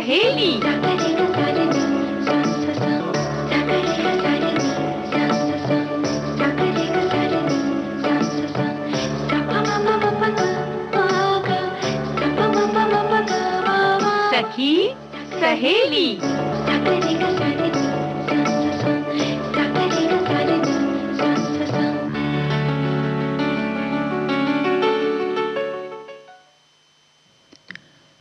सहेली। सखी सहेली।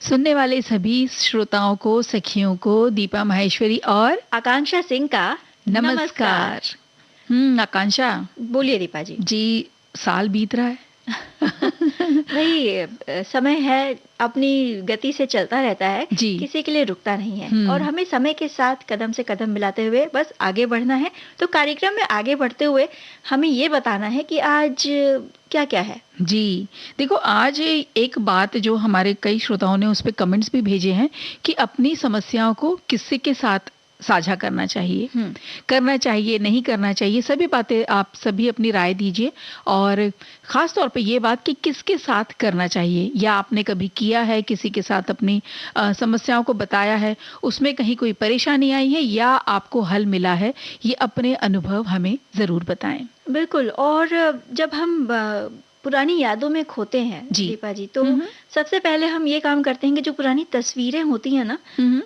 सुनने वाले सभी श्रोताओं को, सखियों को दीपा माहेश्वरी और आकांक्षा सिंह का नमस्कार। आकांक्षा बोलिए दीपा जी। जी, साल बीत रहा है। भाई समय है, अपनी गति से चलता रहता है जी। किसी के लिए रुकता नहीं है और हमें समय के साथ कदम से कदम मिलाते हुए बस आगे बढ़ना है। तो कार्यक्रम में आगे बढ़ते हुए हमें ये बताना है कि आज क्या क्या है। जी देखो, आज एक बात जो हमारे कई श्रोताओं ने उस पर कमेंट्स भी भेजे हैं कि अपनी समस्याओं को किसी के साथ साझा करना चाहिए, करना चाहिए, नहीं करना चाहिए, सभी बातें आप सभी अपनी राय दीजिए। और ख़ास तौर पे ये बात कि किसके साथ करना चाहिए, या आपने कभी किया है किसी के साथ अपनी समस्याओं को बताया है, उसमें कहीं कोई परेशानी आई है या आपको हल मिला है, ये अपने अनुभव हमें ज़रूर बताएं। बिल्कुल। और जब हम पुरानी यादों में खोते हैं दीपा जी, तो सबसे पहले हम ये काम करते हैं कि जो पुरानी तस्वीरें होती हैं ना,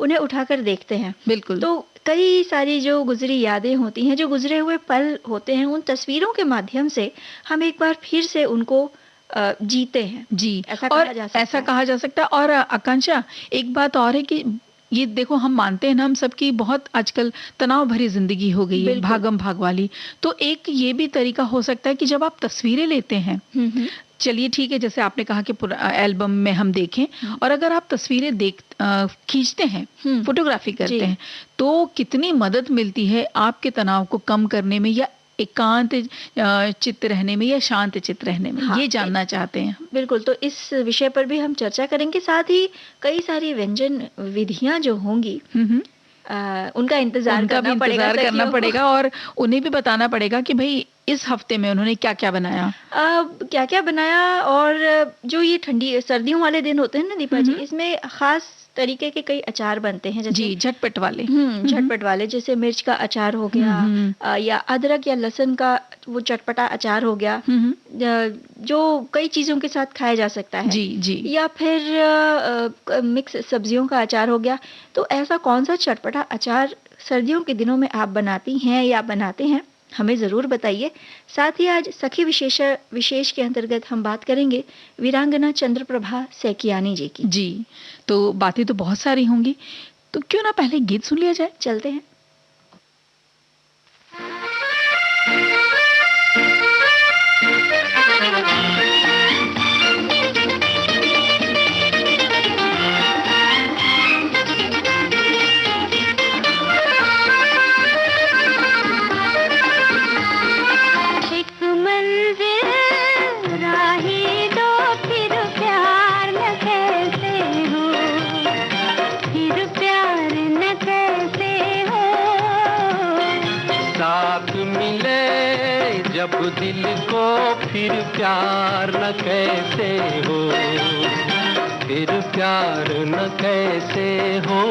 उन्हें उठाकर देखते हैं। बिल्कुल। तो कई सारी जो गुजरी यादें होती हैं, जो गुजरे हुए पल होते हैं, उन तस्वीरों के माध्यम से हम एक बार फिर से उनको जीते हैं। जी, ऐसा कहा जा सकता है। और आकांक्षा, एक बात और है कि ये देखो, हम मानते हैं ना, हम सबकी बहुत आजकल तनाव भरी जिंदगी हो गई है, भागम भाग वाली। तो एक ये भी तरीका हो सकता है कि जब आप तस्वीरें लेते हैं, चलिए ठीक है, जैसे आपने कहा कि एल्बम में हम देखें, और अगर आप तस्वीरें खींचते हैं, फोटोग्राफी करते हैं, तो कितनी मदद मिलती है आपके तनाव को कम करने में, या एकांत चित्त रहने में, या शांत चित्त रहने में। ये जानना चाहते हैं। बिल्कुल। तो इस विषय पर भी हम चर्चा करेंगे। साथ ही कई सारी व्यंजन विधियां जो होंगी, उनका इंतजार करना पड़ेगा और उन्हें भी बताना पड़ेगा कि भाई इस हफ्ते में उन्होंने क्या क्या बनाया, और जो ये ठंडी सर्दियों वाले दिन होते हैं ना दीपा जी, इसमें खास तरीके के कई अचार बनते हैं, जैसे झटपट वाले जैसे मिर्च का अचार हो गया, या अदरक या लहसुन का वो चटपटा अचार हो गया, जो कई चीजों के साथ खाया जा सकता है। जी। या फिर मिक्स सब्जियों का अचार हो गया। तो ऐसा कौन सा चटपटा अचार सर्दियों के दिनों में आप बनाती हैं या बनाते हैं, हमें ज़रूर बताइए। साथ ही आज सखी विशेष के अंतर्गत हम बात करेंगे वीरांगना चंद्रप्रभा सैकियानी जी की। जी, तो बातें तो बहुत सारी होंगी, तो क्यों ना पहले गीत सुन लिया जाए। चलते हैं। जब दिल को फिर प्यार न कैसे हो, फिर प्यार न कैसे हो।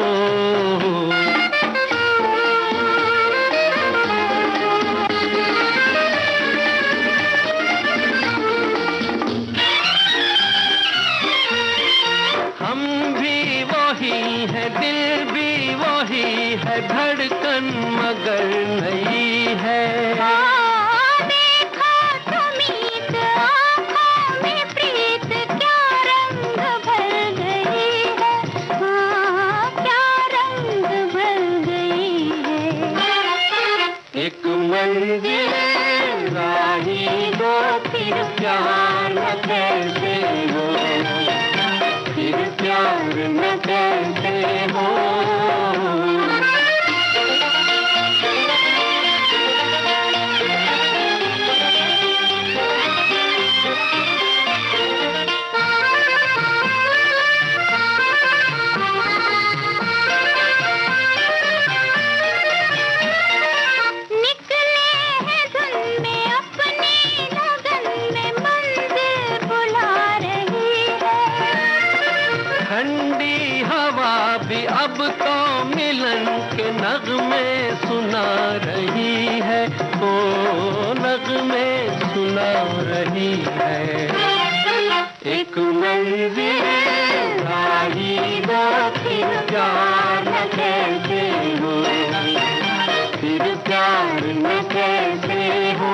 हम भी वही है, दिल भी वही है, धड़कन मगर नहीं है। मंजिल राही दो, फिर प्यार न कैसे हो, फिर प्यार न कैसे हो। अब नगमे सुना रही है, ओ नगमे सुना रही है। एक मंजिल राही दो, फिर प्यार न कैसे हो, फिर प्यार न कैसे हो।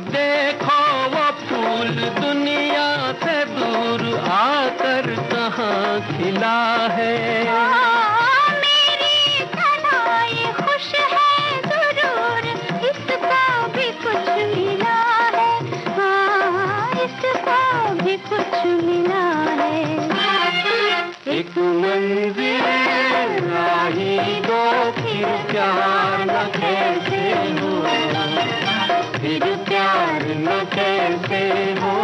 देखो वो फूल दुनिया से दूर आकर कहाँ खिला है। मेरी थनाए खुश है जरूर, इसको भी कुछ मिला है, हाँ इसको भी कुछ मिला है। एक मंजिल राही दो, फिर प्यार न कैसे हो, फिर प्यार न कैसे हो।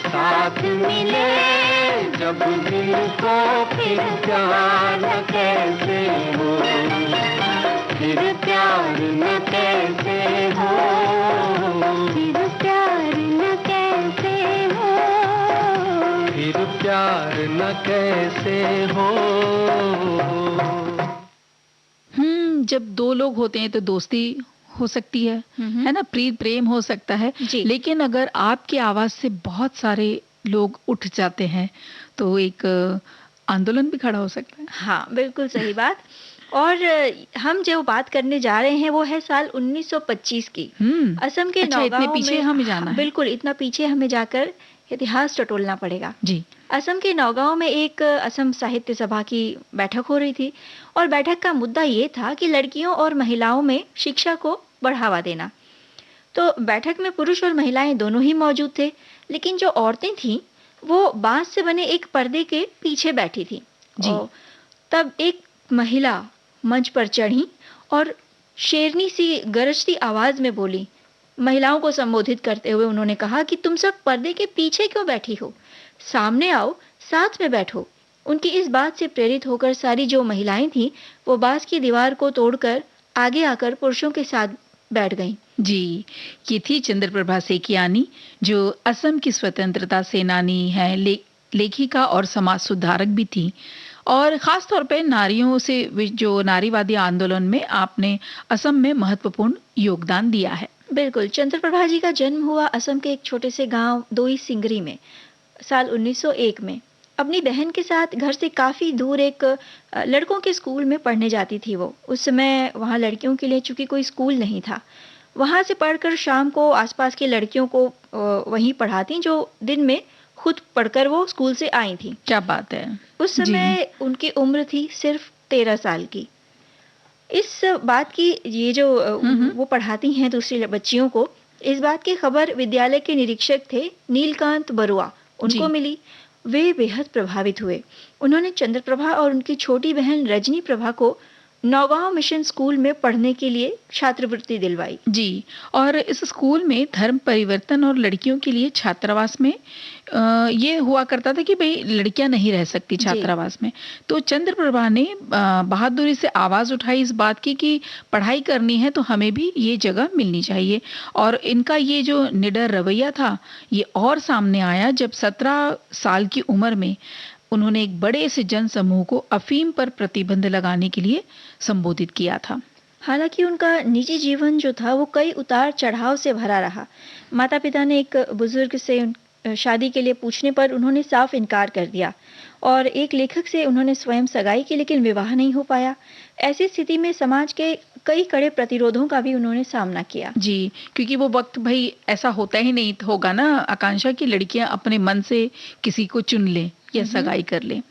साथ मिले जब दिल को, फिर प्यार न कैसे हो, फिर प्यार न कैसे हो, फिर प्यार न कैसे हो, फिर प्यार न कैसे हो। जब दो लोग होते हैं तो दोस्ती हो सकती है ना, प्रीत प्रेम हो सकता है। जी। लेकिन अगर आपकी आवाज से बहुत सारे लोग उठ जाते हैं तो एक आंदोलन भी खड़ा हो सकता है। हाँ बिल्कुल सही बात। और हम जो बात करने जा रहे हैं वो है साल 1925 की। असम के अच्छा, इतने नौगांव पीछे में हमें जाना है। बिल्कुल, इतना पीछे हमें जाकर इतिहास टटोलना पड़ेगा। जी। असम के नौगांव में एक असम साहित्य सभा की बैठक हो रही थी और बैठक का मुद्दा ये था कि लड़कियों और महिलाओं में शिक्षा को बढ़ावा देना। तो बैठक में पुरुष और महिलाएं दोनों ही मौजूद थे, लेकिन जो औरतें थीं वो बांस से बने एक पर्दे के पीछे बैठी थीं। जी। और तब एक महिला मंच पर चढ़ी और शेरनी सी गरजती आवाज में बोली। महिलाओं को संबोधित करते हुए उन्होंने कहा कि तुम सब पर्दे के पीछे क्यों बैठी हो, सामने आओ, साथ में बैठो। उनकी इस बात से प्रेरित होकर सारी जो महिलाएं थीं वो बांस की दीवार को तोड़कर आगे आकर पुरुषों के साथ बैठ गईं। जी, ये थी चंद्रप्रभा सेकियानी, जो असम की स्वतंत्रता सेनानी है, लेखिका और समाज सुधारक भी थी। और खास तौर पे नारियों से जो नारीवादी आंदोलन में आपने असम में महत्वपूर्ण योगदान दिया है। बिल्कुल, चंद्रप्रभा जी का जन्म हुआ असम के एक छोटे से गांव दोई सिंगरी में साल 1901 में। अपनी बहन के साथ घर से काफी दूर एक लड़कों के स्कूल में पढ़ने जाती थी वो। उस समय वहाँ लड़कियों के लिए चूंकि कोई स्कूल नहीं था, वहाँ से पढ़कर शाम को आसपास के लड़कियों को वहीं पढ़ाती जो दिन में खुद पढ़कर वो स्कूल से आई थी। क्या बात है। उस समय उनकी उम्र थी सिर्फ 13 साल की। इस बात की ये जो वो पढ़ाती हैं दूसरी बच्चियों को, इस बात की खबर विद्यालय के निरीक्षक थे नीलकांत बरुआ, उनको मिली। वे बेहद प्रभावित हुए। उन्होंने चंद्रप्रभा और उनकी छोटी बहन रजनी प्रभा को नौगांव मिशन स्कूल में पढ़ने के लिए छात्रवृत्ति दिलवाई। जी, और इस स्कूल में धर्म परिवर्तन और लड़कियों के लिए छात्रावास में ये हुआ करता था कि भाई लड़कियां नहीं रह सकती छात्रावास में। तो चंद्रप्रभा ने बहादुरी से आवाज उठाई इस बात की कि पढ़ाई करनी है तो हमें भी ये जगह मिलनी चाहिए। और इनका ये जो निडर रवैया था ये और सामने आया जब 17 साल की उम्र में उन्होंने एक बड़े से जन समूह को अफीम पर प्रतिबंध लगाने के लिए संबोधित किया था। हालांकि उनका निजी जीवन जो था वो कई उतार चढ़ाव से भरा रहा। माता पिता ने एक बुजुर्ग से शादी के लिए पूछने पर उन्होंने साफ इनकार कर दिया और एक लेखक से उन्होंने स्वयं सगाई की, लेकिन विवाह नहीं हो पाया। ऐसी स्थिति में समाज के कई कड़े प्रतिरोधों का भी उन्होंने सामना किया। जी, क्योंकि वो वक्त भाई ऐसा होता ही नहीं होगा ना आकांक्षा की लड़कियां अपने मन से किसी को चुन लें या सगाई कर लें।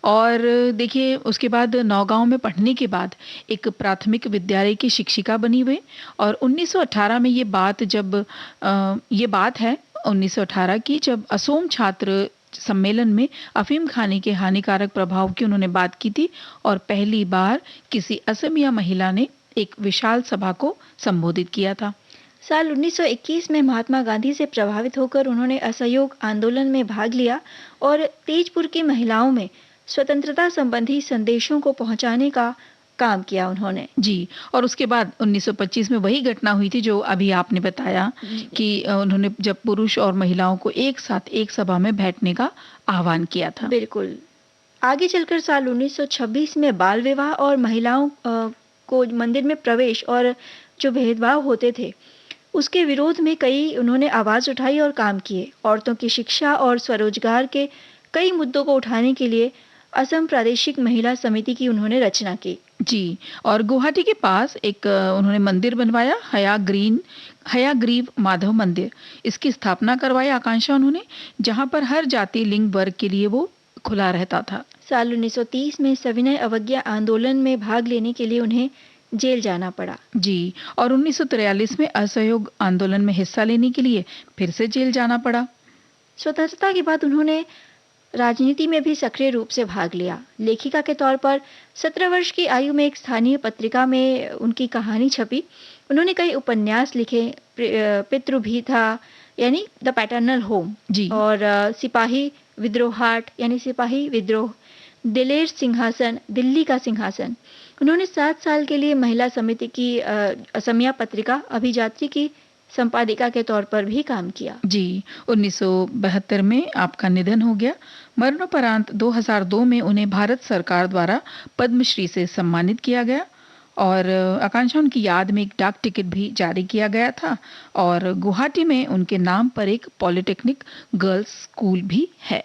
और देखिए उसके बाद नौगांव में पढ़ने के बाद एक प्राथमिक विद्यालय की शिक्षिका बनी हुई और 1918 में ये बात है 1918 की, जब असोम छात्र सम्मेलन में अफीम खाने के हानिकारक प्रभाव की उन्होंने बात की थी और पहली बार किसी असमिया महिला ने एक विशाल सभा को संबोधित किया था। साल 1921 में महात्मा गांधी से प्रभावित होकर उन्होंने असहयोग आंदोलन में भाग लिया और तेजपुर की महिलाओं में स्वतंत्रता संबंधी संदेशों को पहुंचाने का काम किया उन्होंने। जी, और उसके बाद 1925 में वही घटना हुई थी जो अभी आपने बताया कि उन्होंने जब पुरुष और महिलाओं को एक साथ एक सभा में बैठने का आह्वान किया था। बिल्कुल। आगे चलकर साल 1926 में बाल विवाह और महिलाओं को मंदिर में प्रवेश और जो भेदभाव होते थे, उसके विरोध में कई उन्होंने आवाज़ उठाई और काम किए। औरतों की शिक्षा और स्वरोजगार के कई मुद्दों को उठाने के लिए असम प्रादेशिक महिला समिति की उन्होंने रचना की। जी, और गुवाहाटी के पास एक उन्होंने मंदिर बनवाया, हयाग्रीव माधव मंदिर। इसकी स्थापना करवाई आकांक्षा उन्होंने, जहां पर हर जाति लिंग वर्ग के लिए वो खुला रहता था। साल 1930 में सविनय अवज्ञा आंदोलन में भाग लेने के लिए उन्हें जेल जाना पड़ा। जी, और 1943 में असहयोग आंदोलन में हिस्सा लेने के लिए फिर से जेल जाना पड़ा। स्वतंत्रता के बाद उन्होंने राजनीति में भी सक्रिय रूप से भाग लिया। लेखिका के तौर पर 17 वर्ष की आयु में एक स्थानीय पत्रिका में उनकी कहानी छपी। उन्होंने कई उपन्यास लिखे, पितृभिथा यानी द पैटर्नल होम जी, और सिपाही विद्रोहाट यानी सिपाही विद्रोह, दिलेर सिंहासन, दिल्ली का सिंहासन। उन्होंने 7 साल के लिए महिला समिति की असमिया पत्रिका अभिजात्री की संपादिका के तौर पर भी काम किया। जी, 1972 में आपका निधन हो गया। मरणोपरांत 2002 में उन्हें भारत सरकार द्वारा पद्मश्री से सम्मानित किया गया और आकांक्षा उनकी याद में एक डाक टिकट भी जारी किया गया था और गुवाहाटी में उनके नाम पर एक पॉलिटेक्निक गर्ल्स स्कूल भी है।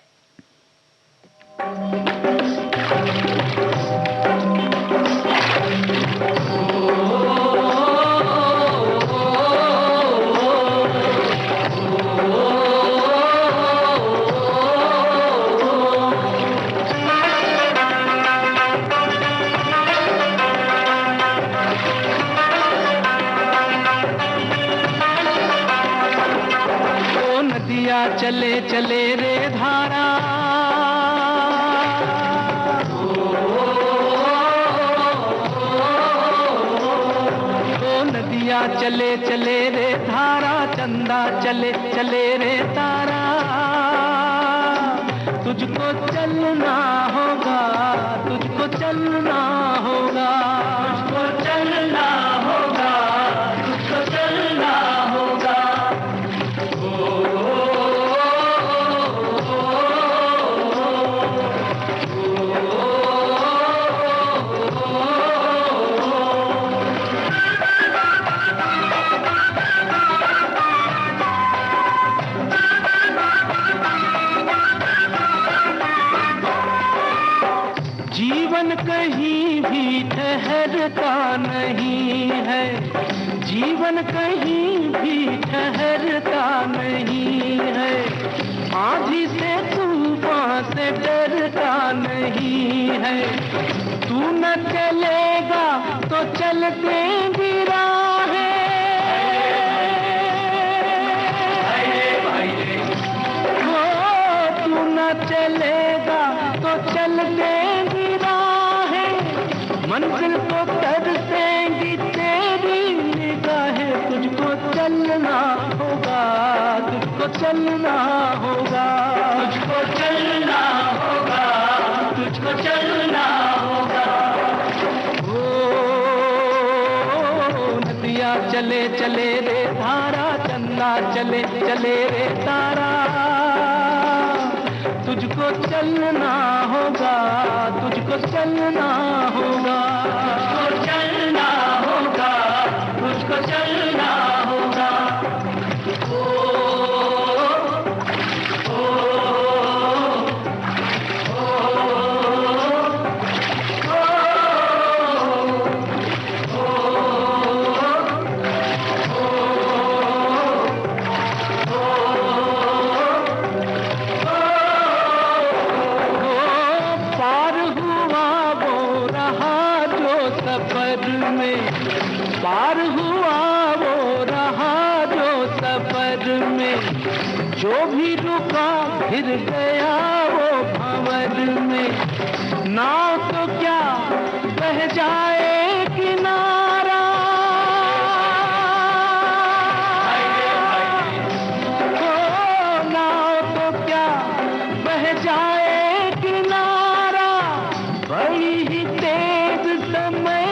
चले चले रे धारा, नदिया चले चले रे धारा, चंदा चले चले रे तारा। तुझको चलना होगा, तुझको चलना होगा, तुझको चलना होगा, तुझको चलना होगा। जीवन कहीं भी ठहरता नहीं है, जीवन कहीं भी ठहरता नहीं है। आंधी से तूफान से डरता नहीं है। तू न चलेगा तो चलते भी राहें, तू न चलेगा तो चलते मंजिल को तरसेंगी तेरी निगाहें। तुझको चलना होगा, तुझको चलना होगा, तुझको चलना होगा, तुझको चलना होगा। ओ नदिया चले चले रे धारा, चंदा चले चले रे तारा। तुझको चलना होगा, तुझको चलना होगा, तुझको चलना होगा, तुझको चलना होगा। पार हुआ वो रहा जो सफर में, जो भी रुका फिर गया वो भंवर में। नाव तो क्या बह जाए किनारा, नाव तो क्या बह जाए किनारा। बड़ी ही तेज समय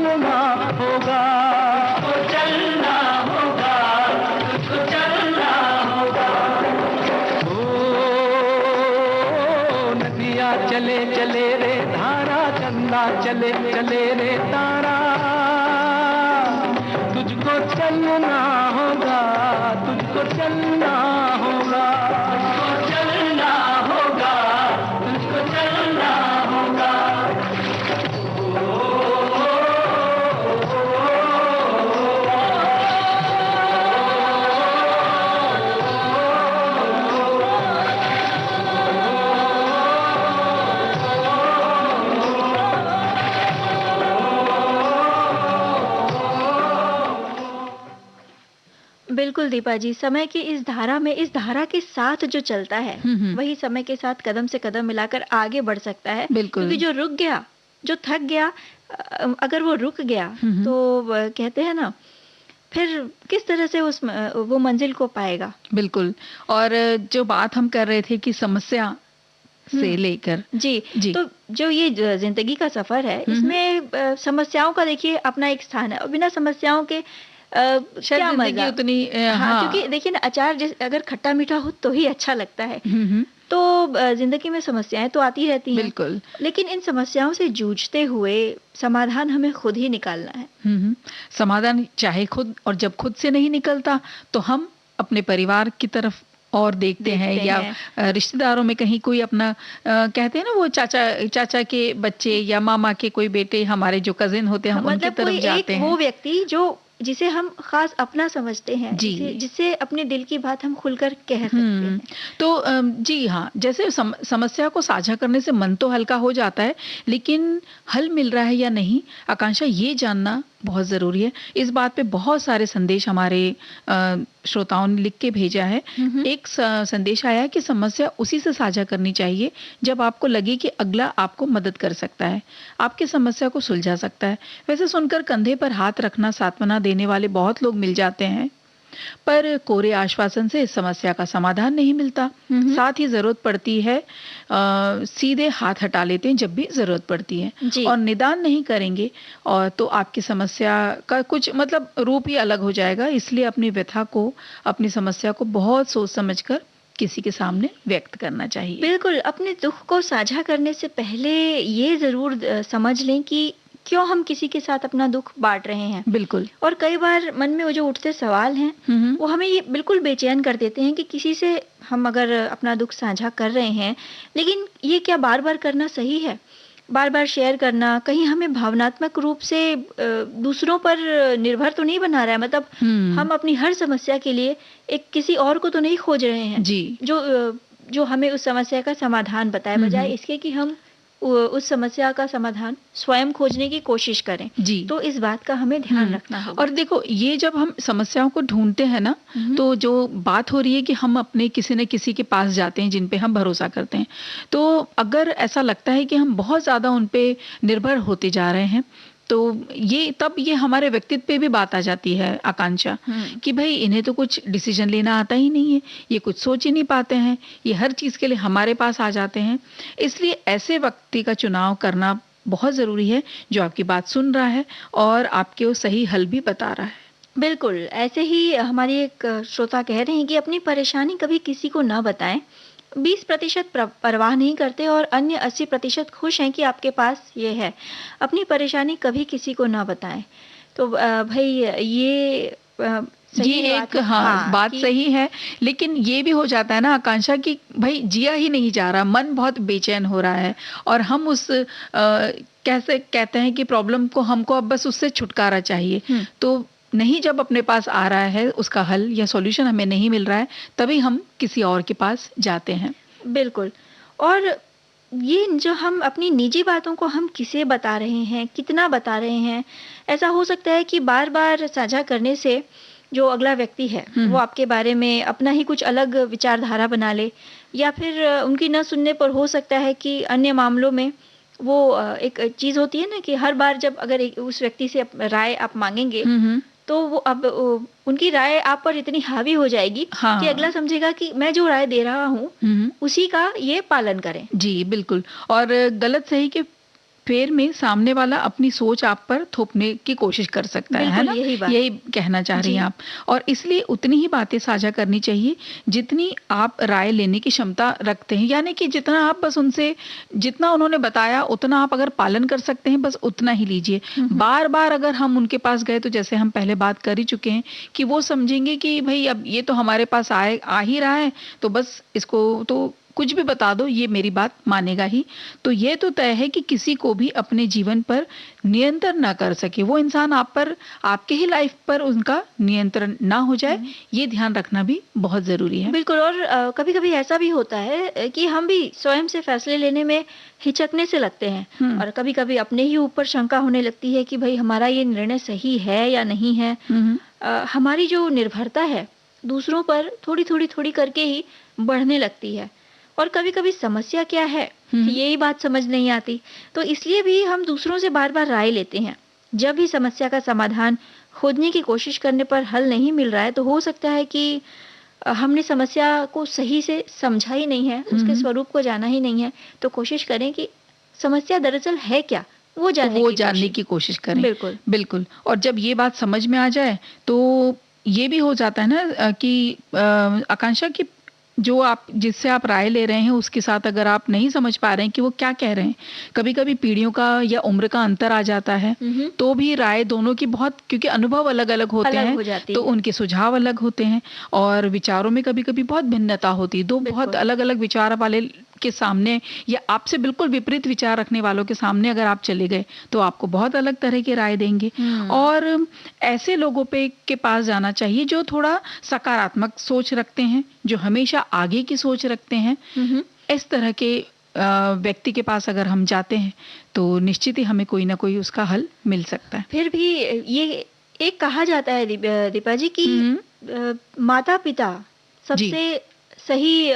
चलना होगा, तुझको चलना होगा, तुझको चलना होगा। ओ नदिया चले चले रे धारा, चंदा चले चले रे तारा, तुझको चलना होगा, तुझको चलना होगा, तुझको चलना होगा, तुझको चलना होगा। बिल्कुल दीपा जी, समय की इस धारा में, इस धारा के साथ जो चलता है वही समय के साथ कदम से कदम मिलाकर आगे बढ़ सकता है। बिल्कुल। क्योंकि जो रुक गया, जो थक गया, अगर वो रुक गया तो कहते हैं ना, फिर किस तरह से वो मंजिल को पाएगा। बिल्कुल। और जो बात हम कर रहे थे कि समस्या से लेकर जी, तो जो ये जिंदगी का सफर है, इसमें समस्याओं का देखिए अपना एक स्थान है, और बिना समस्याओं के क्या मजा उतनी हाँ, क्योंकि देखिए ना, अचार अगर खट्टा मीठा हो तो ही अच्छा लगता है। तो जिंदगी में समस्याएं तो आती रहती हैं, बिल्कुल, लेकिन इन समस्याओं से जूझते हुए समाधान हमें खुद ही निकालना है। समाधान चाहे खुद, और जब खुद से नहीं निकलता तो हम अपने परिवार की तरफ और देखते हैं, या रिश्तेदारों में कहीं कोई अपना कहते हैं ना, वो चाचा के बच्चे या मामा के कोई बेटे, हमारे जो कजिन होते हैं, हम उनकी तरफ जाते हैं। वो व्यक्ति जिसे हम खास अपना समझते हैं, जिसे अपने दिल की बात हम खुलकर कह सकते हैं। तो जी हाँ, जैसे समस्या को साझा करने से मन तो हल्का हो जाता है, लेकिन हल मिल रहा है या नहीं, आकांक्षा, ये जानना बहुत ज़रूरी है। इस बात पे बहुत सारे संदेश हमारे श्रोताओं ने लिख के भेजा है। एक संदेश आया कि समस्या उसी से साझा करनी चाहिए जब आपको लगे कि अगला आपको मदद कर सकता है, आपकी समस्या को सुलझा सकता है। वैसे सुनकर कंधे पर हाथ रखना, सांत्वना देने वाले बहुत लोग मिल जाते हैं, पर कोरे आश्वासन से इस समस्या का समाधान नहीं मिलता। साथ ही जरूरत पड़ती है सीधे हाथ हटा लेते हैं जब भी जरूरत पड़ती है, और निदान नहीं करेंगे और तो आपकी समस्या का कुछ मतलब रूप ही अलग हो जाएगा। इसलिए अपनी व्यथा को, अपनी समस्या को बहुत सोच समझकर किसी के सामने व्यक्त करना चाहिए। बिल्कुल, अपने दुख को साझा करने से पहले ये जरूर समझ लें कि क्यों हम किसी के साथ अपना दुख बांट रहे हैं। बिल्कुल। और कई बार मन में वो जो उठते सवाल हैं वो हमें ये बिल्कुल बेचैन कर देते हैं कि किसी से हम अगर अपना दुख साझा कर रहे हैं, लेकिन ये क्या बार बार करना सही है? बार बार शेयर करना कहीं हमें भावनात्मक रूप से दूसरों पर निर्भर तो नहीं बना रहा है? मतलब हम अपनी हर समस्या के लिए एक किसी और को तो नहीं खोज रहे हैं जो हमें उस समस्या का समाधान बताए, बजाय इसके कि हम उस समस्या का समाधान स्वयं खोजने की कोशिश करें। तो इस बात का हमें ध्यान रखना होगा। और देखो, ये जब हम समस्याओं को ढूंढते हैं ना, तो जो बात हो रही है कि हम अपने किसी न किसी के पास जाते हैं जिन पे हम भरोसा करते हैं, तो अगर ऐसा लगता है कि हम बहुत ज़्यादा उन पे निर्भर होते जा रहे हैं, तो ये हमारे व्यक्तित्व पे भी बात आ जाती है, आकांक्षा, कि भाई इन्हें तो कुछ डिसीजन लेना आता ही नहीं है, ये कुछ सोच ही नहीं पाते हैं, ये हर चीज़ के लिए हमारे पास आ जाते हैं। इसलिए ऐसे व्यक्ति का चुनाव करना बहुत ज़रूरी है जो आपकी बात सुन रहा है और आपके वो सही हल भी बता रहा है। बिल्कुल, ऐसे ही हमारी एक श्रोता कह रहे हैं कि अपनी परेशानी कभी किसी को ना बताएं। 20% परवाह नहीं करते और अन्य 80% खुश हैं कि आपके पास ये है। अपनी परेशानी कभी किसी को ना बताएं। तो भाई ये एक बात सही है, लेकिन ये भी हो जाता है ना, आकांक्षा, कि भाई जिया ही नहीं जा रहा, मन बहुत बेचैन हो रहा है, और हम उस कैसे कहते हैं कि प्रॉब्लम को, हमको अब बस उससे छुटकारा चाहिए। तो नहीं, जब अपने पास आ रहा है उसका हल या सॉल्यूशन हमें नहीं मिल रहा है, तभी हम किसी और के पास जाते हैं। बिल्कुल। और ये जो हम अपनी निजी बातों को हम किसे बता रहे हैं, कितना बता रहे हैं, ऐसा हो सकता है कि बार बार साझा करने से जो अगला व्यक्ति है वो आपके बारे में अपना ही कुछ अलग विचारधारा बना ले, या फिर उनकी न सुनने पर हो सकता है कि अन्य मामलों में वो एक चीज़ होती है ना कि हर बार जब अगर उस व्यक्ति से राय आप मांगेंगे, तो वो अब उनकी राय आप पर इतनी हावी हो जाएगी कि अगला समझेगा कि मैं जो राय दे रहा हूँ उसी का ये पालन करें। जी बिल्कुल। और गलत सही के फेर में सामने वाला अपनी सोच आप पर थोपने की कोशिश कर सकता है ना? यही कहना चाह रही हैं आप। और इसलिए उतनी ही बातें साझा करनी चाहिए जितनी आप राय लेने की क्षमता रखते हैं, यानी कि जितना आप बस उनसे, जितना उन्होंने बताया उतना आप अगर पालन कर सकते हैं, बस उतना ही लीजिए। बार बार अगर हम उनके पास गए तो जैसे हम पहले बात कर ही चुके हैं कि वो समझेंगे कि भाई अब ये तो हमारे पास आ ही रहा है, तो बस इसको तो कुछ भी बता दो, ये मेरी बात मानेगा ही। तो ये तो तय है कि किसी को भी अपने जीवन पर नियंत्रण ना कर सके, वो इंसान आप पर, आपके ही लाइफ पर उनका नियंत्रण ना हो जाए, ये ध्यान रखना भी बहुत जरूरी है। बिल्कुल। और कभी कभी ऐसा भी होता है कि हम भी स्वयं से फैसले लेने में हिचकने से लगते हैं, और कभी कभी अपने ही ऊपर शंका होने लगती है कि भाई हमारा ये निर्णय सही है या नहीं है। हमारी जो निर्भरता है दूसरों पर थोड़ी करके ही बढ़ने लगती है, और कभी कभी समस्या क्या है यही बात समझ नहीं आती। तो इसलिए भी हम दूसरों से बार बार राय लेते हैं। जब भी समस्या का समाधान खोजने की कोशिश करने पर हल नहीं मिल रहा है, तो हो सकता है कि हमने समस्या को सही से समझा ही नहीं है, उसके स्वरूप को जाना ही नहीं है। तो कोशिश करें कि समस्या दरअसल है क्या, वो जानने की कोशिश करें। बिल्कुल। और जब ये बात समझ में आ जाए तो ये भी हो जाता है ना कि आकांक्षा की जो आप, जिससे आप राय ले रहे हैं उसके साथ अगर आप नहीं समझ पा रहे हैं कि वो क्या कह रहे हैं, कभी कभी पीढ़ियों का या उम्र का अंतर आ जाता है, तो भी राय दोनों की बहुत, क्योंकि अनुभव अलग अलग होते हैं, तो उनके सुझाव अलग होते हैं, और विचारों में कभी कभी बहुत भिन्नता होती है। दो बहुत अलग अलग विचार वाले के सामने या आपसे बिल्कुल विपरीत विचार रखने वालों के सामने अगर आप चले गए तो आपको बहुत अलग तरह की राय देंगे। और ऐसे लोगों के पास जाना चाहिए जो थोड़ा सकारात्मक सोच रखते हैं, जो हमेशा आगे की सोच रखते हैं। इस तरह के व्यक्ति के पास अगर हम जाते हैं तो निश्चित ही हमें कोई ना कोई उसका हल मिल सकता है। फिर भी ये एक कहा जाता है दीपा जी कि माता पिता सबसे सही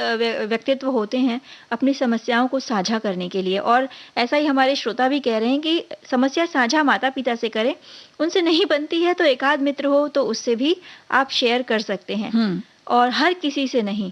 व्यक्तित्व होते हैं अपनी समस्याओं को साझा करने के लिए, और ऐसा ही हमारे श्रोता भी कह रहे हैं कि समस्या साझा माता पिता से करें, उनसे नहीं बनती है तो एकाध मित्र हो तो उससे भी आप शेयर कर सकते हैं, और हर किसी से नहीं।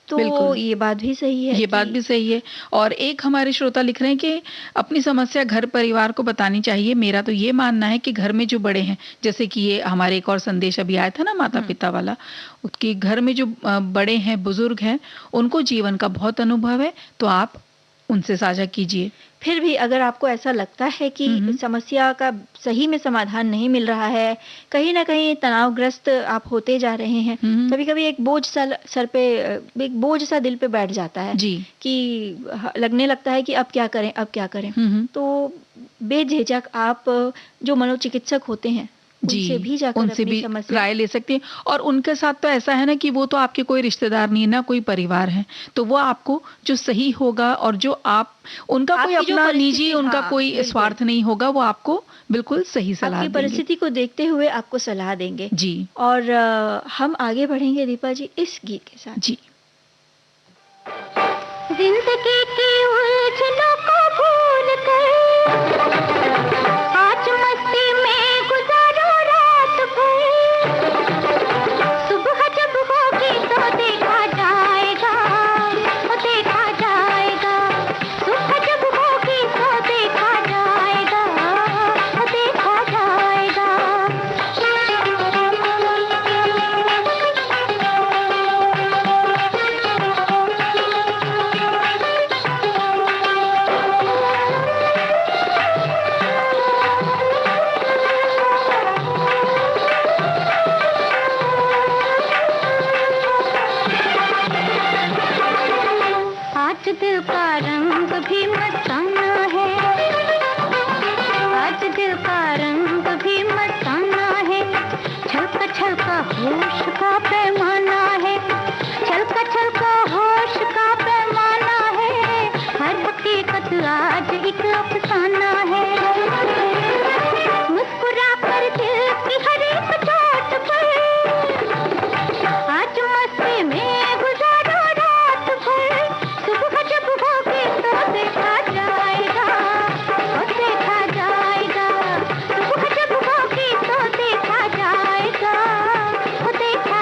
तो ये बात भी सही है, ये बात भी सही है। और एक हमारे श्रोता लिख रहे हैं कि अपनी समस्या घर परिवार को बतानी चाहिए। मेरा तो ये मानना है कि घर में जो बड़े हैं, जैसे कि ये हमारे एक और संदेश अभी आया था ना माता पिता वाला, उसके घर में जो बड़े हैं, बुजुर्ग हैं, उनको जीवन का बहुत अनुभव है, तो आप उनसे साझा कीजिए। फिर भी अगर आपको ऐसा लगता है कि समस्या का सही में समाधान नहीं मिल रहा है, कहीं ना कहीं तनावग्रस्त आप होते जा रहे हैं, कभी कभी एक बोझ सा सर पे, एक बोझ सा दिल पे बैठ जाता है कि लगने लगता है कि अब क्या करें। तो बेझिझक आप जो मनोचिकित्सक होते हैं उनसे भी जाकर उनसे भी राय ले सकती हैं। और उनके साथ तो ऐसा है ना कि वो तो आपके कोई रिश्तेदार नहीं है, ना कोई परिवार है, तो वो आपको जो सही होगा और जो आप, उनका कोई अपना निजी, उनका कोई स्वार्थ नहीं होगा, वो आपको बिल्कुल सही सलाह देंगे। आपकी परिस्थिति को देखते हुए आपको सलाह देंगे जी। और हम आगे बढ़ेंगे दीपा जी इस गीत के साथ। जी। जिंदगी की उलझनों को भूल कर आज मस्ती में गुजारो रात भर, सुबह जब होगी तो देखा जाएगा, देखा जाएगा, सुबह जब होगी तो देखा जाएगा, देखा जाएगा। आज दिल का रंग भी मस्ताना है, आज दिल का रंग भी मस्ताना है, छलका छलका होश का पैमाना है, छलका छलका होश का पैमाना है, हर हकीकत आज एक अफसाना है। मुस्कुरा कर दिल की हर एक चोट पर आज मस्ती में गुजारो रात भर, सुबह जब होगी तो देखा जाएगा, देखा जाएगा, सुबह जब होगी तो देखा जाएगा, देखा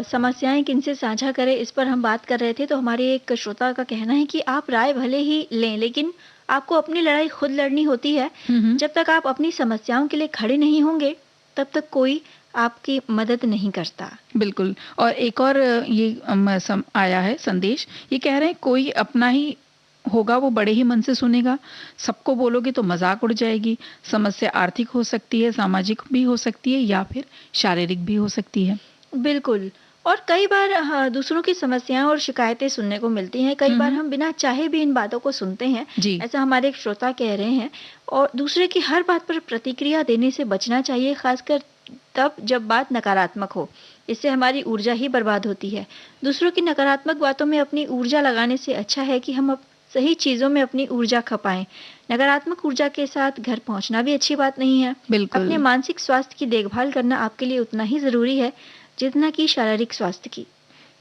समस्याएं किनसे साझा करें इस पर हम बात कर रहे थे, तो हमारे एक श्रोता का कहना है कि आप राय भले ही लें, लेकिन आपको अपनी लड़ाई खुद लड़नी होती है। हम्म। जब तक आप अपनी समस्याओं के लिए खड़े नहीं होंगे, तब तक कोई आपकी मदद नहीं करता। बिल्कुल। और एक और ये आया है संदेश, ये कह रहे हैं कोई अपना ही होगा वो बड़े ही मन से सुनेगा, सबको बोलोगे तो मजाक उड़ जाएगी। समस्या आर्थिक हो सकती है, सामाजिक भी हो सकती है, या फिर शारीरिक भी हो सकती है। बिल्कुल। और कई बार दूसरों की समस्याएं और शिकायतें सुनने को मिलती हैं। कई बार हम बिना चाहे भी इन बातों को सुनते हैं। जी। ऐसा हमारे एक श्रोता कह रहे हैं। और दूसरे की हर बात पर प्रतिक्रिया देने से बचना चाहिए, खासकर तब जब बात नकारात्मक हो। इससे हमारी ऊर्जा ही बर्बाद होती है। दूसरों की नकारात्मक बातों में अपनी ऊर्जा लगाने से अच्छा है कि हम सही चीजों में अपनी ऊर्जा खपाएं। नकारात्मक ऊर्जा के साथ घर पहुंचना भी अच्छी बात नहीं है। बिल्कुल। अपने मानसिक स्वास्थ्य की देखभाल करना आपके लिए उतना ही जरूरी है जितना कि शारीरिक स्वास्थ्य की।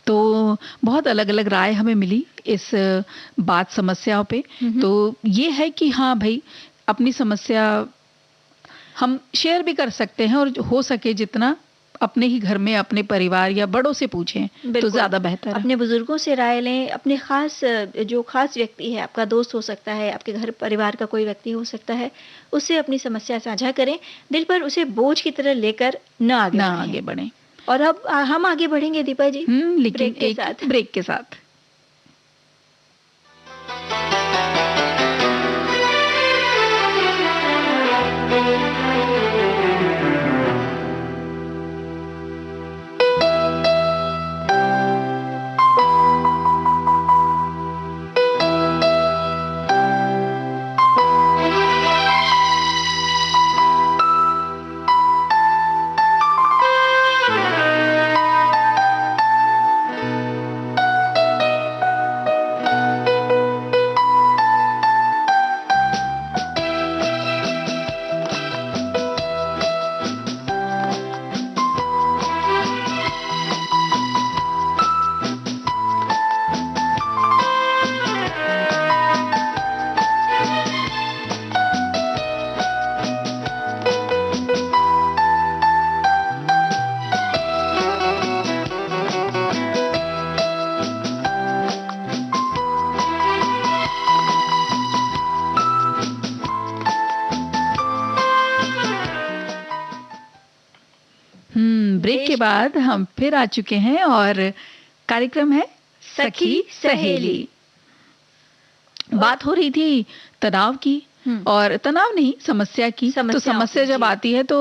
तो बहुत अलग अलग राय हमें मिली इस बात समस्याओं पे। तो ये है कि हाँ भाई, अपनी समस्या हम शेयर भी कर सकते हैं, और हो सके जितना अपने ही घर में अपने परिवार या बड़ों से पूछें तो ज्यादा बेहतर है। अपने बुजुर्गों से राय लें। अपने जो खास व्यक्ति है, आपका दोस्त हो सकता है, आपके घर परिवार का कोई व्यक्ति हो सकता है, उससे अपनी समस्या साझा करें। दिल पर उसे बोझ की तरह लेकर न आगे बढ़ें। और अब हम आगे बढ़ेंगे दीपा जी, लेकिन ब्रेक के साथ। ब्रेक के बाद हम फिर आ चुके हैं और कार्यक्रम है सखी सहेली। बात हो रही थी तनाव की, और तनाव नहीं, समस्या की। तो समस्या जब आती है तो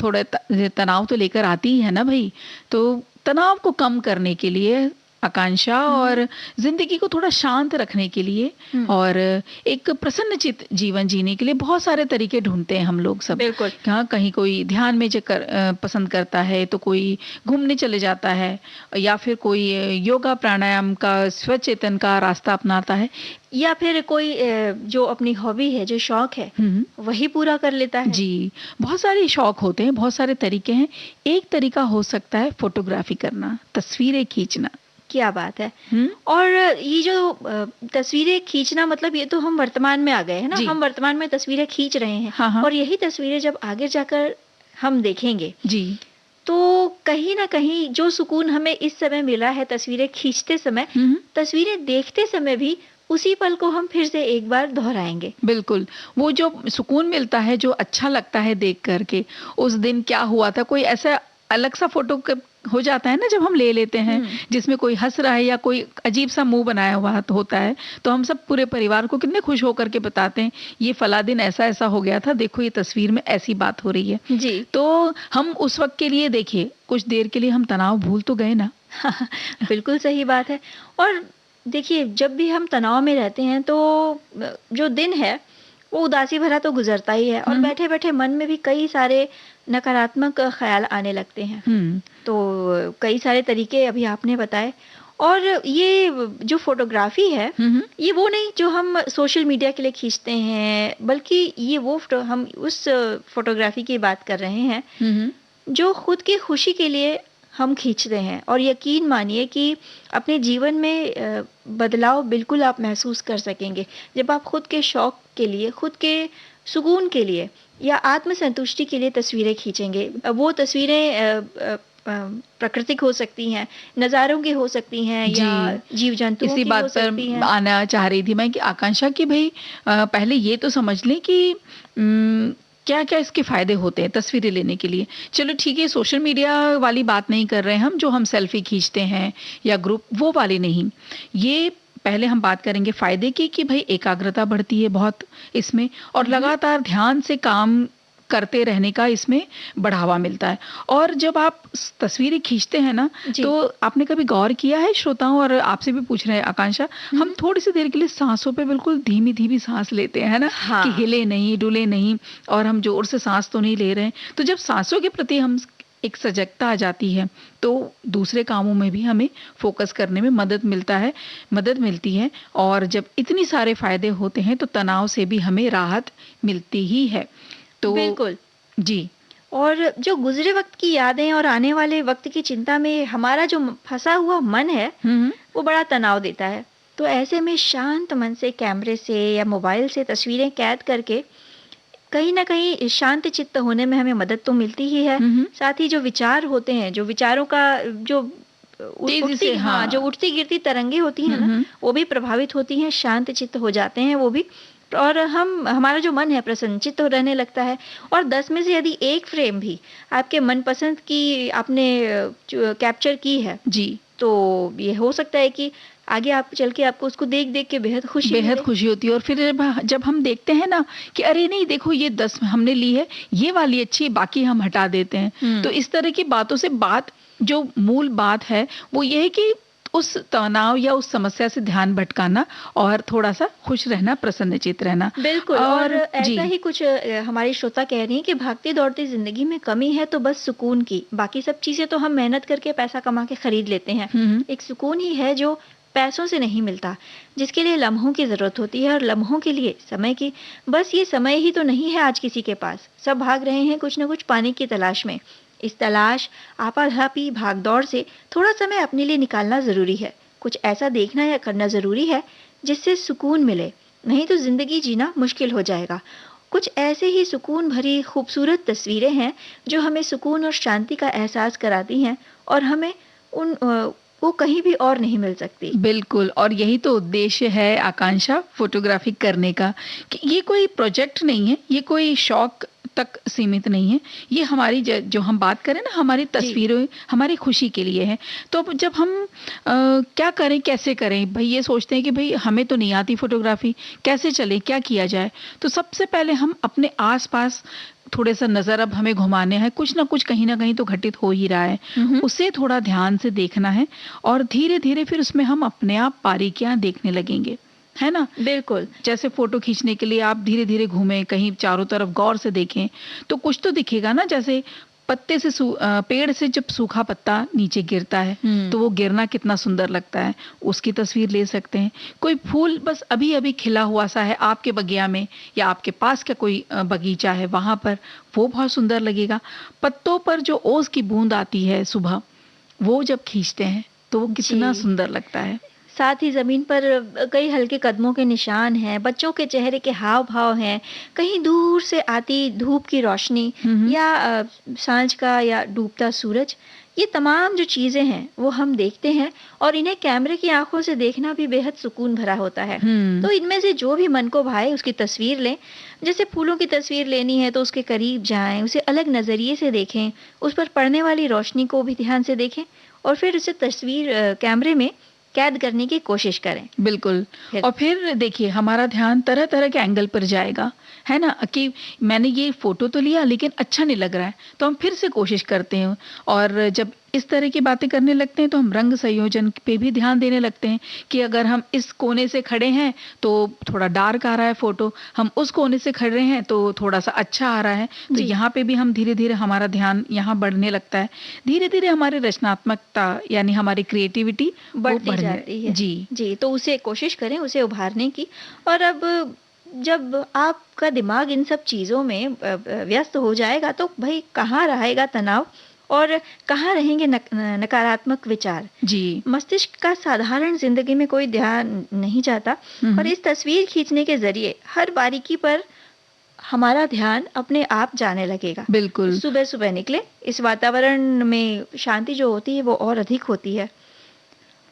थोड़ा तनाव तो लेकर आती ही है ना भाई। तो तनाव को कम करने के लिए आकांक्षा और जिंदगी को थोड़ा शांत रखने के लिए और एक प्रसन्नचित जीवन जीने के लिए बहुत सारे तरीके ढूंढते हैं हम लोग सब। बिल्कुल। हाँ, कहीं कोई ध्यान में पसंद करता है, तो कोई घूमने चले जाता है, या फिर कोई योगा प्राणायाम का स्वचेतन का रास्ता अपनाता है, या फिर कोई जो अपनी हॉबी है, जो शौक है, वही पूरा कर लेता है। जी, बहुत सारे शौक होते हैं, बहुत सारे तरीके हैं। एक तरीका हो सकता है फोटोग्राफी करना, तस्वीरें खींचना। क्या बात है। और ये जो तस्वीरें खींचना, मतलब ये तो हम वर्तमान में आ गए हैं ना, हम वर्तमान में तस्वीरें खींच रहे हैं। हाँ। और यही तस्वीरें जब आगे जाकर हम देखेंगे जी, तो कहीं ना कहीं जो सुकून हमें इस समय मिला है तस्वीरें खींचते समय, तस्वीरें देखते समय भी उसी पल को हम फिर से एक बार दोहराएंगे। बिल्कुल। वो जो सुकून मिलता है, जो अच्छा लगता है देख करके, उस दिन क्या हुआ था, कोई ऐसा अलग सा फोटो हो जाता है ना जब हम ले लेते हैं, जिसमें कोई हंस रहा है या कोई अजीब सा मुंह बनाया हुआ होता है, तो हम सब पूरे परिवार को कितने खुश होकर के बताते हैं, ये फला दिन ऐसा ऐसा हो गया था, देखो ये तस्वीर में ऐसी बात हो रही है। जी। तो हम उस वक्त के लिए, देखिए, कुछ देर के लिए हम तनाव भूल तो गए ना। बिल्कुल सही बात है। और देखिए, जब भी हम तनाव में रहते हैं तो जो दिन है वो उदासी भरा तो गुजरता ही है, और बैठे बैठे मन में भी कई सारे नकारात्मक ख्याल आने लगते हैं। तो कई सारे तरीके अभी आपने बताए। और ये जो फोटोग्राफी है, ये वो नहीं जो हम सोशल मीडिया के लिए खींचते हैं, बल्कि ये वो हम उस फोटोग्राफी की बात कर रहे हैं जो खुद की खुशी के लिए हम खींचते हैं। और यकीन मानिए कि अपने जीवन में बदलाव बिल्कुल आप महसूस कर सकेंगे जब आप खुद के शौक के लिए, खुद के सुकून के लिए या आत्म संतुष्टि के लिए तस्वीरें खींचेंगे। वो तस्वीरें प्राकृतिक हो सकती हैं, नज़ारों की हो सकती हैं या जी। जीव जंतुओं इसी की हो बात सकती पर हैं। आना चाह रही थी मैं कि आकांक्षा कि भई पहले ये तो समझ लें कि क्या-क्या इसके फ़ायदे होते हैं तस्वीरें लेने के लिए। चलो ठीक है, सोशल मीडिया वाली बात नहीं कर रहे हैं हम, जो हम सेल्फी खींचते हैं या ग्रुप, वो वाली नहीं। ये पहले हम बात करेंगे फ़ायदे की कि भई एकाग्रता बढ़ती है बहुत इसमें, और लगातार ध्यान से काम करते रहने का इसमें बढ़ावा मिलता है। और जब आप तस्वीरें खींचते हैं ना, जी। तो आपने कभी गौर किया है, श्रोताओं और आपसे भी पूछ रहे हैं आकांक्षा, हम थोड़ी सी देर के लिए सांसों पे बिल्कुल धीमी धीमी सांस लेते हैं, है ना, हाँ। कि हिले नहीं, डुले नहीं, और हम जोर से सांस तो नहीं ले रहे हैं। तो जब सांसों के प्रति हम एक सजगता आ जाती है, तो दूसरे कामों में भी हमें फोकस करने में मदद मिलती है। और जब इतनी सारे फायदे होते हैं, तो तनाव से भी हमें राहत मिलती ही है। तो बिल्कुल। जी। और जो गुजरे वक्त की यादें और आने वाले वक्त की चिंता में हमारा जो फंसा हुआ मन है, वो बड़ा तनाव देता है। तो ऐसे में शांत मन से कैमरे से या मोबाइल से तस्वीरें कैद करके कहीं न कहीं शांत चित्त होने में हमें मदद तो मिलती ही है। साथ ही जो विचार होते हैं, जो विचारों का जो तेजी से, हाँ, जो उठती गिरती तरंगे होती हैं ना, वो भी प्रभावित होती हैं, शांत चित्त हो जाते हैं वो भी। और हमारा जो मन है प्रसन्नचित्त तो रहने लगता है। और 10 में से यदि एक फ्रेम भी आपके मनपसंद की आपने कैप्चर की है, जी, तो ये हो सकता है कि आगे आप चल के आपको उसको देख-देख के बेहद खुशी होती है। और फिर जब हम देखते हैं ना कि अरे नहीं देखो, ये 10 हमने ली है, ये वाली अच्छी है, बाकी हम हटा देते हैं। तो इस तरह की बातों से जो मूल बात है वो ये है कि उस तनाव या उस समस्या से ध्यान भटकाना और थोड़ा-सा खुश रहना, प्रसन्नचित्त रहना। बिल्कुल। और ऐसा ही कुछ हमारी श्रोता कह रही हैं कि भागती-दौड़ती ज़िंदगी में कमी है तो बस सुकून की। बाकी सब चीज़ें तो हम मेहनत करके पैसा कमा के खरीद लेते हैं। एक सुकून ही है जो पैसों से नहीं मिलता, जिसके लिए लम्हों की ज़रूरत होती है, और लम्हों के लिए समय की। बस ये समय ही तो नहीं है आज किसी के पास। सब भाग रहे हैं कुछ न कुछ पाने की तलाश में। इस तलाश, आपाधापी भाग-दौड़ से थोड़ा समय अपने लिए निकालना ज़रूरी है। कुछ ऐसा देखना या करना ज़रूरी है जिससे सुकून मिले, नहीं तो ज़िंदगी जीना मुश्किल हो जाएगा। कुछ ऐसे ही सुकून भरी खूबसूरत तस्वीरें हैं जो हमें सुकून और शांति का एहसास कराती हैं, और हमें वो कहीं भी और नहीं मिल सकती। बिल्कुल, और यही तो उद्देश्य है आकांक्षा फोटोग्राफी करने का, कि ये कोई प्रोजेक्ट नहीं है, ये कोई शौक तक सीमित नहीं है। ये हमारी जो हम बात करें ना, हमारी तस्वीरें हमारी खुशी के लिए है। तो अब जब हम क्या करें, कैसे करें, भाई ये सोचते हैं कि भाई हमें तो नहीं आती फोटोग्राफी, कैसे चले, क्या किया जाए। तो सबसे पहले हम अपने आसपास थोड़े सा नजर अब हमें घुमाने हैं, कुछ ना कुछ कहीं ना कहीं तो घटित हो ही रहा है, उसे थोड़ा ध्यान से देखना है, और धीरे धीरे फिर उसमें हम अपने आप बारीकियां देखने लगेंगे, है ना। बिल्कुल। जैसे फोटो खींचने के लिए आप धीरे धीरे घूमें, कहीं चारों तरफ गौर से देखें, तो कुछ तो दिखेगा ना। जैसे पत्ते से पेड़ से जब सूखा पत्ता नीचे गिरता है, तो वो गिरना कितना सुंदर लगता है, उसकी तस्वीर ले सकते हैं। कोई फूल बस अभी अभी खिला हुआ सा है आपके बगिया में, या आपके पास का कोई बगीचा है वहां पर, वो बहुत सुंदर लगेगा। पत्तों पर जो ओस की बूंद आती है सुबह, वो जब खींचते हैं तो वो कितना सुंदर लगता है। साथ ही ज़मीन पर कई हल्के कदमों के निशान हैं, बच्चों के चेहरे के हाव-भाव हैं, कहीं दूर से आती धूप की रोशनी, या सांझ का या डूबता सूरज। ये तमाम जो चीज़ें हैं वो हम देखते हैं, और इन्हें कैमरे की आंखों से देखना भी बेहद सुकून भरा होता है। तो इनमें से जो भी मन को भाए उसकी तस्वीर लें। जैसे फूलों की तस्वीर लेनी है तो उसके करीब जाएं, उसे अलग नज़रिए से देखें, उस पर पड़ने वाली रोशनी को भी ध्यान से देखें, और फिर उसे तस्वीर कैमरे में कैद करने की कोशिश करें। बिल्कुल। और फिर देखिए हमारा ध्यान तरह तरह के एंगल पर जाएगा, है ना, कि मैंने ये फोटो तो लिया लेकिन अच्छा नहीं लग रहा है, तो हम फिर से कोशिश करते हैं। और जब इस तरह की बातें करने लगते हैं तो हम रंग संयोजन पे भी ध्यान देने लगते हैं, कि अगर हम इस कोने से खड़े हैं तो थोड़ा डार्क आ रहा है फोटो, हम उस कोने से खड़े हैं तो थोड़ा सा अच्छा आ रहा है। तो यहाँ पे भी हम धीरे धीरे हमारा ध्यान यहाँ बढ़ने लगता है, धीरे धीरे हमारी रचनात्मकता यानी हमारी क्रिएटिविटी बढ़ती जाती है। जी, तो उसे कोशिश करें, उसे उभारने की। और अब जब आपका दिमाग इन सब चीज़ों में व्यस्त हो जाएगा तो भाई कहाँ रहेगा तनाव, और कहाँ रहेंगे नकारात्मक विचार। जी। मस्तिष्क का साधारण जिंदगी में कोई ध्यान नहीं जाता, और इस तस्वीर खींचने के जरिए हर बारीकी पर हमारा ध्यान अपने आप जाने लगेगा। बिल्कुल। सुबह-सुबह निकले, इस वातावरण में शांति जो होती है वो और अधिक होती है।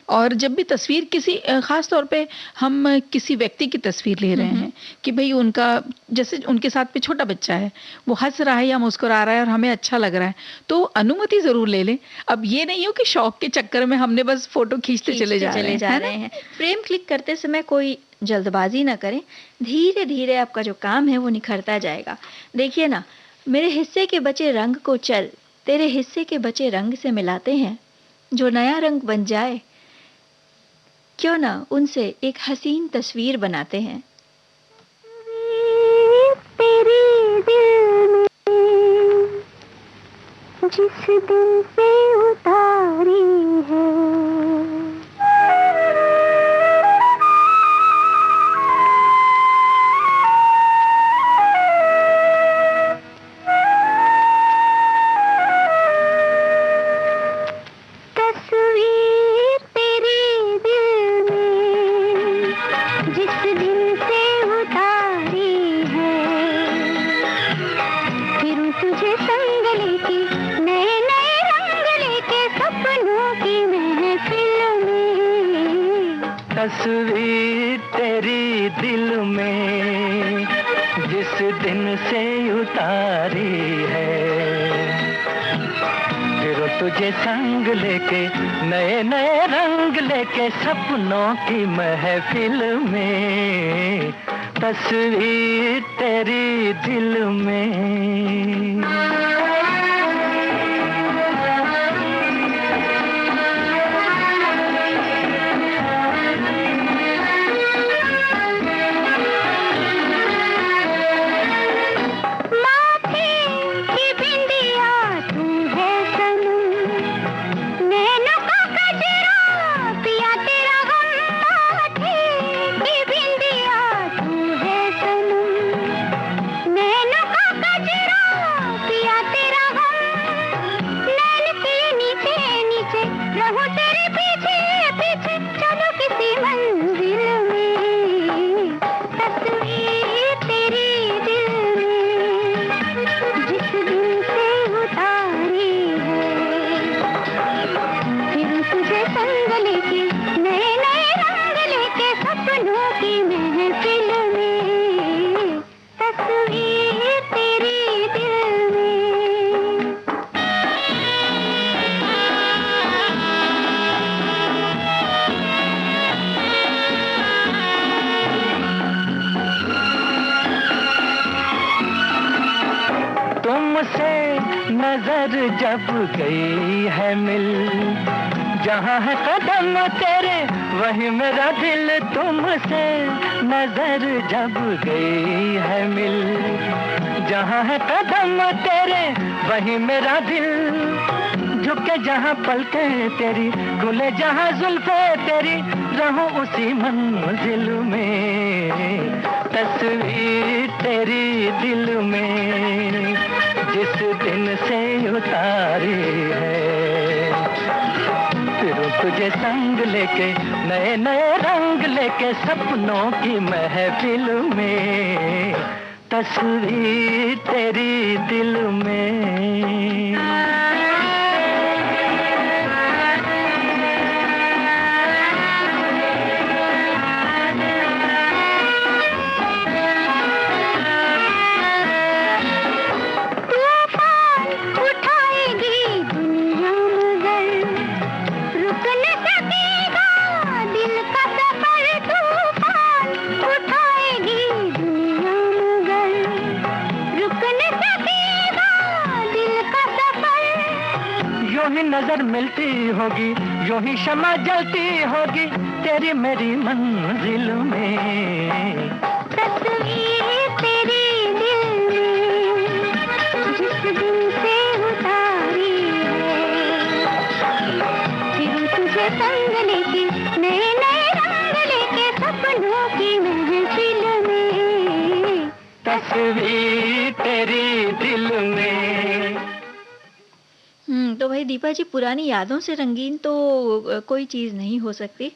और जब भी तस्वीर किसी ख़ास तौर पे हम किसी व्यक्ति की तस्वीर ले रहे हैं कि भई उनका, जैसे उनके साथ में छोटा बच्चा है, वो हँस रहा है या मुस्कुरा रहा है और हमें अच्छा लग रहा है, तो अनुमति ज़रूर ले लें। अब ये नहीं हो कि शौक के चक्कर में हमने बस फ़ोटो खींचते चले जा रहे हैं, है ना? हैं। फ्रेम क्लिक करते समय कोई जल्दबाजी ना करें। धीरे-धीरे आपका जो काम है वो निखरता जाएगा। देखिए ना, मेरे हिस्से के बचे रंग को चल, तेरे हिस्से के बचे रंग से मिलाते हैं। जो नया रंग बन जाए, क्यों ना उनसे एक हसीन तस्वीर बनाते हैं। तेरे दिल में जिस दिन से उतारी है, तस्वीर तेरे दिल में जिस दिन से उतारी है, फिर तुझे संग लेके नए नए रंग लेके सपनों की महफिल में। तस्वीर तेरी दिल में जिस दिन से उतारी है, फिर तुझे संग लेके नए नए रंग लेके सपनों की महफिल में। तस्वीर तेरी दिल में। माथे की बिंदिया तू है सनम, नैनों का कजरा पिया तेरा गम। माथे की बिंदिया तू है सनम, नैनों का कजरा पिया तेरा गम। नैन के नीचे नीचे रहूं तेरे पीछे पीछे, चलो किसी मंजिल में। तस्वीर तेरी दिल में जिस दिन से उतारी है, फिर तुझे संग लेके नए नए रंग लेके सपनों की महफिल में। तस्वीर तेरी दिल में। तुमसे नजर जब गई है मिल, जहाँ है कदम तेरे वही मेरा दिल। तुमसे नजर जब गई है मिल, जहाँ है कदम तेरे वही मेरा दिल। झुके जहाँ पलके तेरी, खुले जहाँ जुल्फे तेरी, रहूं उसी मंजिल में। तस्वीर तेरी दिल में जिस दिन से उतारी है, फिर तुझे संग लेके नए नए रंग लेके सपनों की महफिल में। तस्वीर तेरी दिल में। तूफान उठाएगी दुनिया मगर रुक न सकेगा दिल का सफर। तूफान उठाएगी दुनिया मगर रुक न सकेगा दिल का सफर। यूं ही नजर मिलती होगी, यूं ही शमा जलती होगी तेरी मेरी मंजिल में। तस्वीर तेरी दिल में जिस दिन से उतारी है, फिर तुझे संग लेके नए नए रंग लेके सपनों की महफिल में। तस्वीर तेरी दिल में। तो भाई दीपा जी, पुरानी यादों से रंगीन तो कोई चीज़ नहीं हो सकती।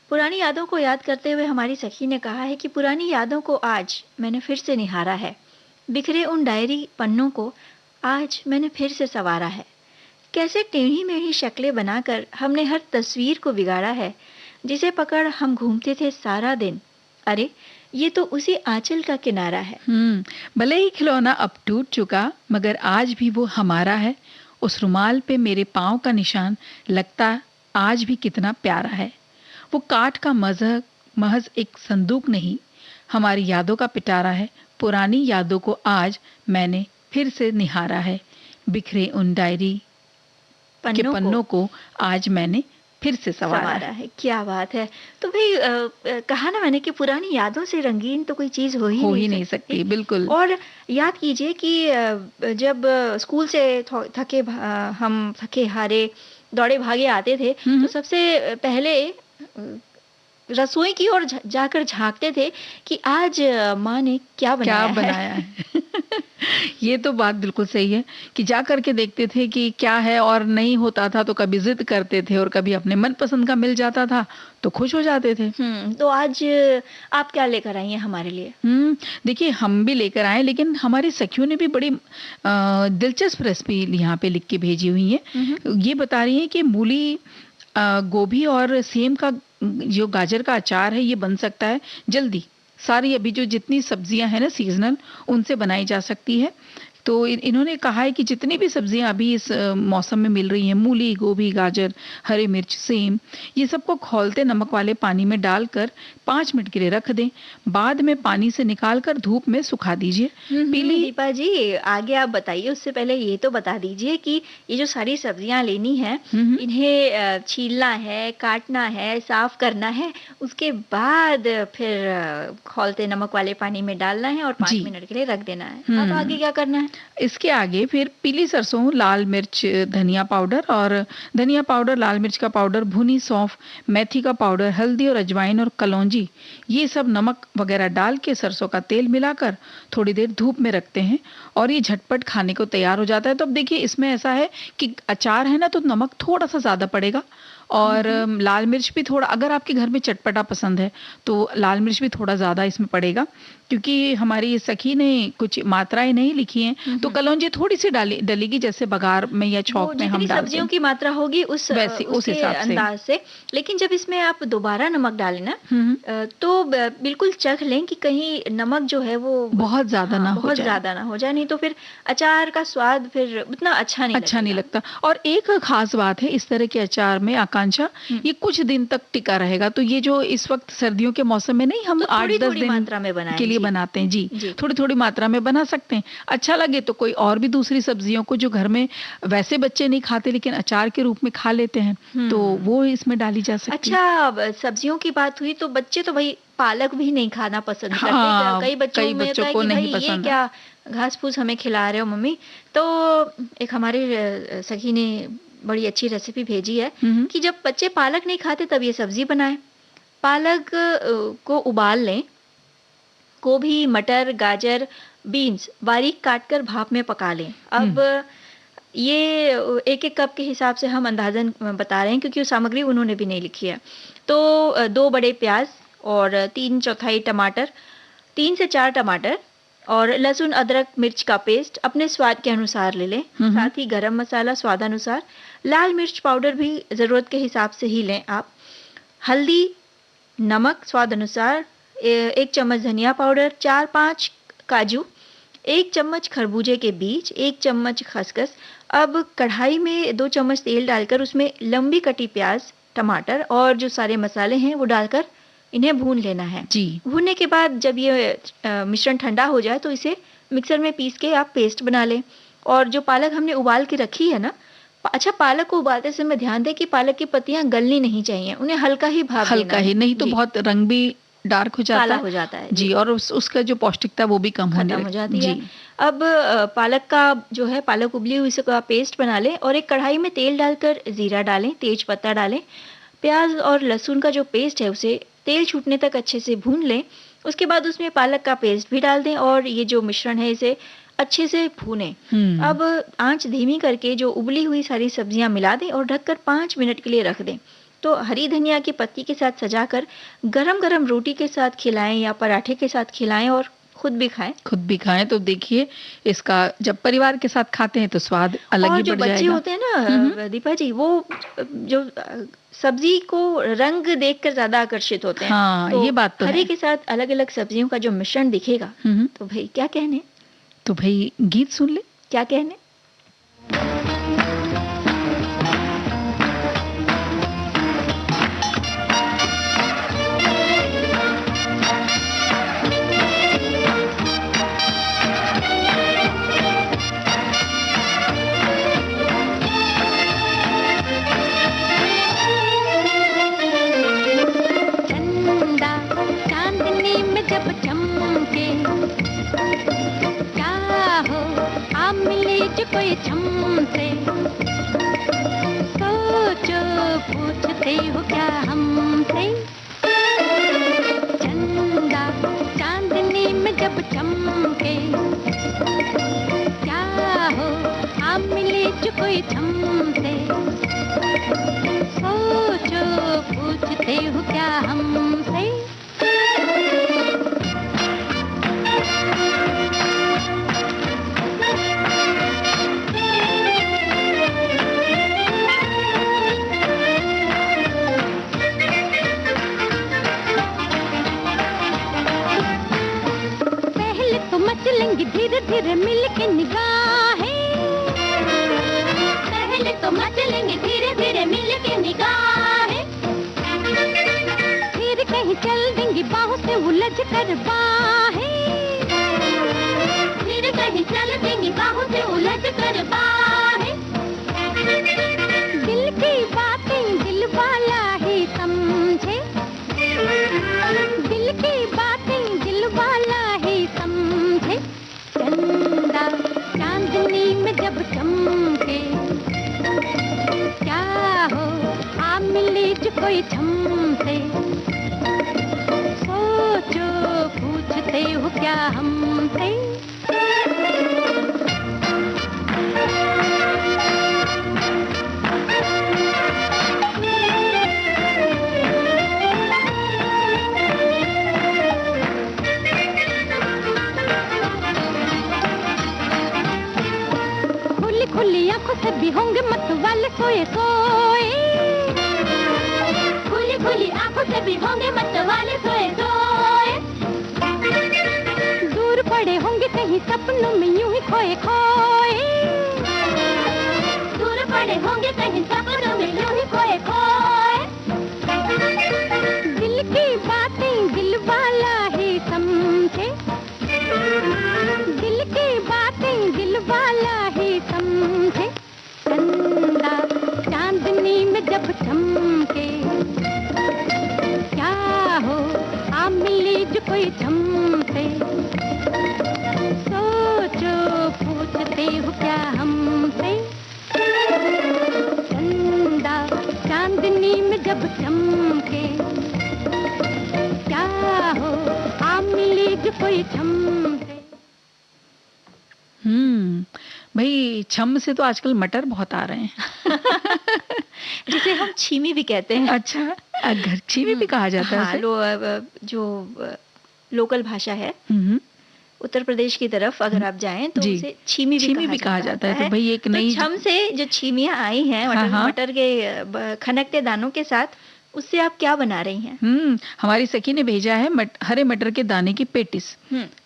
पुरानी यादों को याद करते हुए हमारी सखी ने कहा है कि पुरानी यादों को आज मैंने फिर से निहारा है। बिखरे उन डायरी पन्नों को आज मैंने फिर से संवारा है। कैसे टेढ़ी मेढ़ी शक्लें बनाकर हमने हर तस्वीर को बिगाड़ा है, जिसे पकड़ हम घूमते थे सारा दिन। अरे ये तो उसी आंचल का किनारा है। भले ही खिलौना अब टूट चुका, मगर आज भी वो हमारा है। उस रुमाल पे मेरे पाँव का निशान लगता आज भी कितना प्यारा है। वो काठ का महज एक संदूक नहीं, हमारी यादों का पिटारा है। पुरानी यादों को आज मैंने फिर से निहारा है। बिखरे उन डायरी के पन्नों को आज मैंने फिर से संवारा है। क्या बात है। तो भाई कहा ना मैंने कि पुरानी यादों से रंगीन तो कोई चीज हो ही नहीं सकती। बिल्कुल। और याद कीजिए कि जब स्कूल से हम थके हारे दौड़े भागे आते थे, तो सबसे पहले रसोई की ओर जाकर झांकते थे कि आज माँ ने क्या बनाया है। ये तो बात बिल्कुल सही है कि जा करके देखते थे कि क्या है, और नहीं होता था तो कभी जिद करते थे और कभी अपने मनपसंद का मिल जाता था तो खुश हो जाते थे। तो आज आप क्या लेकर आई हैं हमारे लिए? देखिए, हम भी लेकर आए, लेकिन हमारी सखियों ने भी बड़ी दिलचस्प रेसिपी यहाँ पे लिख के भेजी हुई है। ये बता रही है कि मूली, गोभी और सेम का जो गाजर का अचार है ये बन सकता है जल्दी। सारी अभी जो जितनी सब्जियां हैं ना सीजनल, उनसे बनाई जा सकती है। तो इन्होंने कहा है कि जितनी भी सब्जियां अभी इस मौसम में मिल रही हैं, मूली, गोभी, गाजर, हरी मिर्च, सेम, ये सबको खौलते नमक वाले पानी में डालकर 5 मिनट के लिए रख दें। बाद में पानी से निकालकर धूप में सुखा दीजिए। पीली दीपा जी, आगे आप बताइए। उससे पहले ये तो बता दीजिए कि ये जो सारी सब्जियां लेनी है, इन्हें छीलना है, काटना है, साफ करना है, उसके बाद फिर खौलते नमक वाले पानी में डालना है और 5 मिनट के लिए रख देना है। अब आगे क्या करना है? इसके आगे फिर पीली सरसों, लाल मिर्च, धनिया पाउडर और धनिया पाउडर, लाल मिर्च का पाउडर, भुनी सौंफ, मेथी का पाउडर, हल्दी और अजवाइन और कलौंजी, ये सब नमक वगैरह डाल के सरसों का तेल मिलाकर थोड़ी देर धूप में रखते हैं और ये झटपट खाने को तैयार हो जाता है। तो अब देखिए, इसमें ऐसा है कि अचार है ना, तो नमक थोड़ा सा ज्यादा पड़ेगा और लाल मिर्च भी थोड़ा, अगर आपके घर में चटपटा पसंद है तो लाल मिर्च भी थोड़ा ज्यादा इसमें पड़ेगा, क्योंकि हमारी सखी ने कुछ मात्राएं नहीं लिखी हैं। तो कलौंजी थोड़ी सी डलेगी, जैसे बघार में या छौंक में हम डालते हैं। सब्जियों की मात्रा होगी उस हिसाब अंदाज से। लेकिन जब इसमें आप दोबारा नमक डालें ना, तो बिल्कुल चख लें कि कहीं नमक जो है वो बहुत ज्यादा ना हो जाए, नहीं तो फिर अचार का स्वाद फिर उतना अच्छा नहीं लगता। और एक खास बात है इस तरह के अचार में, आकांक्षा, ये कुछ दिन तक टिका रहेगा। तो ये जो इस वक्त सर्दियों के मौसम में नहीं, हम 8-10 दिन मात्रा में के लिए बनाते हैं। जी, थोड़ी थोड़ी मात्रा में बना सकते हैं। अच्छा लगे तो कोई और भी दूसरी सब्जियों को जो घर में वैसे बच्चे नहीं खाते लेकिन अचार के रूप में खा लेते हैं, तो वो इसमें डाली जा सकती है। अच्छा, सब्जियों की बात हुई तो बच्चे तो भाई पालक भी नहीं खाना पसंद करते। कई बच्चों को नहीं पसंद। क्या घास फूस हमें खिला रहे हो मम्मी? तो एक हमारी सखी ने बड़ी अच्छी रेसिपी भेजी है कि जब बच्चे पालक नहीं खाते तब ये सब्जी बनाएं। पालक को उबाल लें, गोभी, मटर, गाजर, बीन्स बारीक काटकर भाप में पका लें। अब ये 1-1 कप के हिसाब से हम अंदाजन बता रहे हैं, क्योंकि सामग्री उन्होंने भी नहीं लिखी है। तो 2 बड़े प्याज और 3/4 टमाटर, 3 से 4 टमाटर और लहसुन, अदरक, मिर्च का पेस्ट अपने स्वाद के अनुसार ले लें। साथ ही गरम मसाला स्वादानुसार, लाल मिर्च पाउडर भी ज़रूरत के हिसाब से ही लें आप, हल्दी, नमक स्वाद अनुसार, 1 चम्मच धनिया पाउडर, 4-5 काजू, 1 चम्मच खरबूजे के बीज, 1 चम्मच खसखस। अब कढ़ाई में 2 चम्मच तेल डालकर उसमें लंबी कटी प्याज, टमाटर और जो सारे मसाले हैं वो डालकर इन्हें भून लेना है। जी। भूनने के बाद जब ये मिश्रण ठंडा हो जाए तो इसे मिक्सर में पीस के आप पेस्ट बना लें। और जो पालक हमने उबाल के रखी है ना, अच्छा, पालक को उबालते समय ध्यान दें कि पालक की पत्तियां गलनी नहीं चाहिए, उन्हें हल्का ही भाप देना है। हल्का ही, नहीं तो बहुत रंग भी डार्क हो काला हो जाता है। जी, और उसका जो पौष्टिकता वो भी कम हो जाती है। अब पालक का जो है, पालक उबली हुई इसका पेस्ट बना लें और एक कढ़ाई में तेल डालकर जीरा डालें, तेज पत्ता डालें, प्याज और लहसुन का जो पेस्ट है उसे तेल छूटने तक अच्छे से भून लें। उसके बाद उसमें पालक का पेस्ट भी डाल दें और ये जो मिश्रण है इसे अच्छे से भूनें। अब आंच धीमी करके जो उबली हुई सारी सब्जियां मिला दें और ढककर 5 मिनट के लिए रख दें। तो हरी धनिया की पत्ती के साथ सजाकर गरम गरम रोटी के साथ खिलाएं या पराठे के साथ खिलाएं और खुद भी खाएं। तो देखिए इसका जब परिवार के साथ खाते हैं तो स्वाद अलग और ही जो बढ़ बच्चे जाएगा। होते हैं ना दीपा जी, वो जो सब्जी को रंग देखकर ज्यादा आकर्षित होते हैं। हाँ, तो ये बात तो हरी है। के साथ अलग अलग सब्जियों का जो मिश्रण दिखेगा, तो भाई क्या कहने। तो भाई गीत सुन ले। क्या कहने। चंदा चांदनी में जब चमके, क्या हो आप मिले जो कोई हमसे, सोचो पूछते हो क्या हमसे। चंदा चांदनी में जब चमके, क्या हो आप मिले जो कोई हमसे, सोचो पूछते हो क्या हमसे। पहले तो मचलेंगी धीरे धीरे मिलके निगाहें, पहले तो मचलेंगे धीरे धीरे मिलके निगाहें, फिर कहीं चल देंगी बाहों से उलझ कर बाहें, फिर कहीं चल देंगी बाहों से उलझ कर बाहें। दिल की बातें दिल वाला ही समझे, दिल की बातें दिल वाला ही समझे। चंदा चांदनी में जब चमके, क्या हो आप मिले जो कोई हमसे, सोचो पूछते हो क्या हमसे। खुली खुली आंखों से भी होंगे मत वाले सोए सोए, खुली खुली आंखों से भी होंगे मत वाले सोए सोए, दूर पड़े होंगे कहीं सपनों में यूं ही खोए खोए, दूर पड़े होंगे कहीं सपनों में यूं ही खोए खोए। दिल की बातें दिल वाला ही समझे, दिल की बातें दिल वाला ही समझे। चंदा चांदनी में जब चमके, क्या हो आप मिले जो कोई हमसे, सोचो पूछते हो क्या हमसे। चंदा चांदनी में जब चमके, क्या हो आप मिले जो कोई हमसे। भाई छम से तो आजकल मटर बहुत आ रहे हैं। जिसे हम छीमी भी कहते हैं। अच्छा, घर छीमी भी कहा जाता है हाँ, जो लोकल भाषा है उत्तर प्रदेश की तरफ अगर आप जाएं तो उसे छीमी भी कहा जाता है। तो भाई एक नई छम से जो छीमियां आई हैं मटर के खनकते दानों के साथ, उससे आप क्या बना रही हैं? हमारी सखी ने भेजा है हरे मटर के दाने की पेटिस।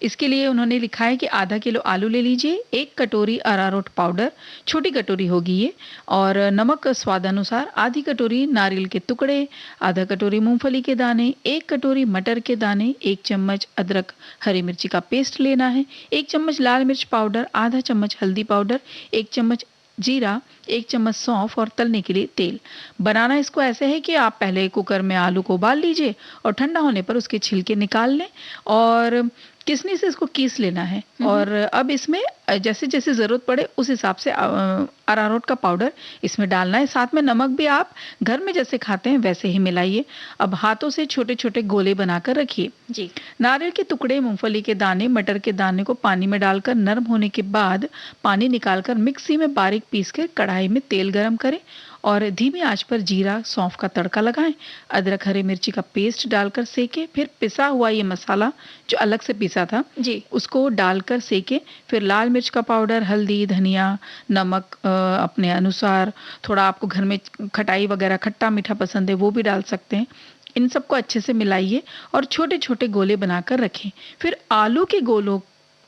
इसके लिए उन्होंने लिखा है कि आधा किलो आलू ले लीजिए, 1 कटोरी अरारोट पाउडर, छोटी कटोरी होगी ये, और नमक स्वादानुसार, आधी कटोरी नारियल के टुकड़े, आधा कटोरी मूंगफली के दाने, 1 कटोरी मटर के दाने, 1 चम्मच अदरक हरी मिर्ची का पेस्ट लेना है, 1 चम्मच लाल मिर्च पाउडर, आधा चम्मच हल्दी पाउडर, 1 चम्मच जीरा, 1 चम्मच सौंफ और तलने के लिए तेल। बनाना इसको ऐसे है कि आप पहले कुकर में आलू को उबाल लीजिए और ठंडा होने पर उसके छिलके निकाल लें और किसनी से इसको कीस लेना है। और अब इसमें जैसे जैसे ज़रूरत पड़े उस हिसाब से अरारोट का पाउडर इसमें डालना है। साथ में नमक भी आप घर में जैसे खाते हैं वैसे ही मिलाइए। अब हाथों से छोटे छोटे गोले बनाकर रखिए जी। नारियल के टुकड़े, मूंगफली के दाने, मटर के दाने को पानी में डालकर नरम होने के बाद पानी निकालकर मिक्सी में बारीक पीस कर कढ़ाई में तेल गरम करें और धीमी आंच पर जीरा सौंफ का तड़का लगाएं। अदरक हरी मिर्ची का पेस्ट डालकर सेके, फिर पिसा हुआ ये मसाला जो अलग से पिसा था जी। उसको डालकर सेके। फिर लाल मिर्च का पाउडर, हल्दी, धनिया, नमक अपने अनुसार, थोड़ा आपको घर में खटाई वगैरह खट्टा मीठा पसंद है वो भी डाल सकते हैं। इन सबको अच्छे से मिलाइए और छोटे छोटे गोले बनाकर रखें। फिर आलू के गोलों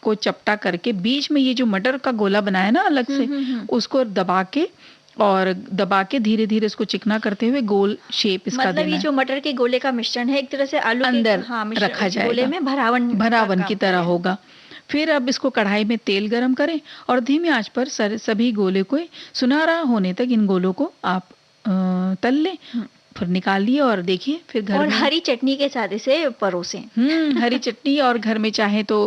को चपटा करके बीच में ये जो मटर का गोला बनाया ना अलग से, उसको दबा के धीरे धीरे इसको चिकना करते हुए गोल शेप इसका मतलब देना ये है। जो मटर के गोले का मिश्रण है एक तरह से आलू अंदर के रखा जाएगा, गोले में भरावन की तरह होगा। फिर अब इसको कढ़ाई में तेल गरम करें और धीमी आंच पर सभी गोले को सुनहरा होने तक इन गोलों को आप तल लें। फिर निकालिए और देखिए, फिर घर और में हरी चटनी के साथ इसे परोसें। हरी चटनी, और घर में चाहे तो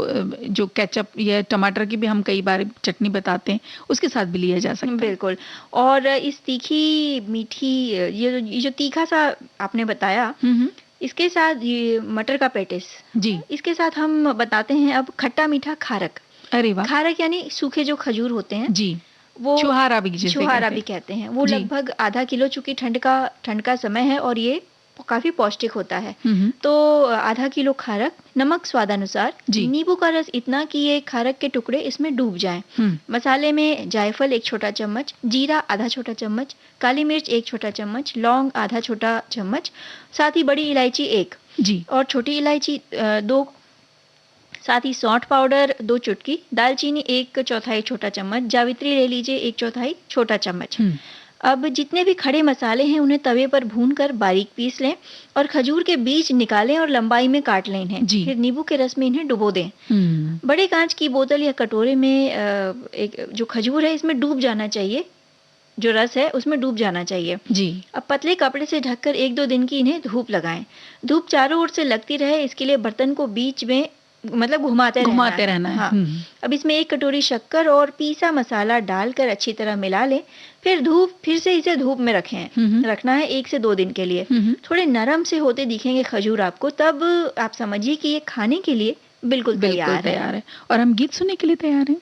जो केचप या टमाटर की भी हम कई बार चटनी बताते हैं उसके साथ भी लिया जा सकता है। बिल्कुल। और इस तीखी मीठी ये जो तीखा सा आपने बताया, इसके साथ ये मटर का पेटिस जी, इसके साथ हम बताते हैं अब खट्टा मीठा खारक। अरे वाह। खारक यानी सूखे जो खजूर होते हैं जी, वो छुहारा भी कहते हैं। वो जी। लगभग आधा किलो, चूंकि ठंड का समय है और ये काफी पौष्टिक होता है, तो आधा किलो खारक, नमक स्वादानुसार, नींबू का रस इतना कि ये खारक के टुकड़े इसमें डूब जाएं। मसाले में जायफल 1 छोटा चम्मच, जीरा आधा छोटा चम्मच, काली मिर्च 1 छोटा चम्मच, लौंग आधा छोटा चम्मच, साथ ही बड़ी इलायची 1 जी, और छोटी इलायची 2, साथ ही सौंठ पाउडर 2 चुटकी, दालचीनी 1/4 छोटा चम्मच, जावित्री ले लीजिए 1/4 छोटा चम्मच। अब जितने भी खड़े मसाले हैं उन्हें तवे पर भूनकर बारीक पीस लें और खजूर के बीज निकालें और लंबाई में काट लें इन्हें। फिर नींबू के रस में इन्हें डुबो दें। बड़े कांच की बोतल या कटोरे में एक जो खजूर है इसमें डूब जाना चाहिए, जो रस है उसमें डूब जाना चाहिए जी। अब पतले कपड़े से ढककर 1-2 दिन की इन्हें धूप लगाएं। धूप चारों ओर से लगती रहे, इसके लिए बर्तन को बीच में मतलब घुमाते रहना है। हाँ। अब इसमें 1 कटोरी शक्कर और पीसा मसाला डालकर अच्छी तरह मिला लें। फिर से इसे धूप में रखना है 1 से 2 दिन के लिए। थोड़े नरम से होते दिखेंगे खजूर आपको, तब आप समझिए कि ये खाने के लिए बिल्कुल तैयार है। और हम गीत सुनने के लिए तैयार हैं।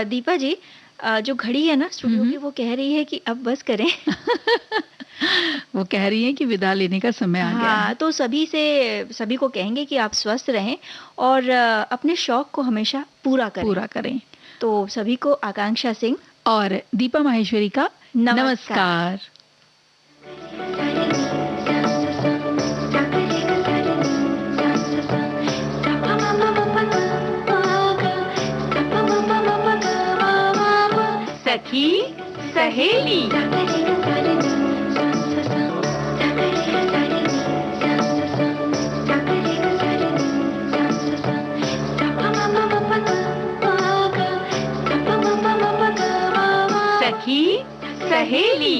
दीपा जी, जो घड़ी है ना स्टूडियो की, वो कह रही है कि अब बस करें। वो कह रही हैं कि विदा लेने का समय आ गया है। हाँ, तो सभी को कहेंगे कि आप स्वस्थ रहें और अपने शौक को हमेशा पूरा करें। तो सभी को आकांक्षा सिंह और दीपा माहेश्वरी का नमस्कार। सखी सहेली। सखी सहेली।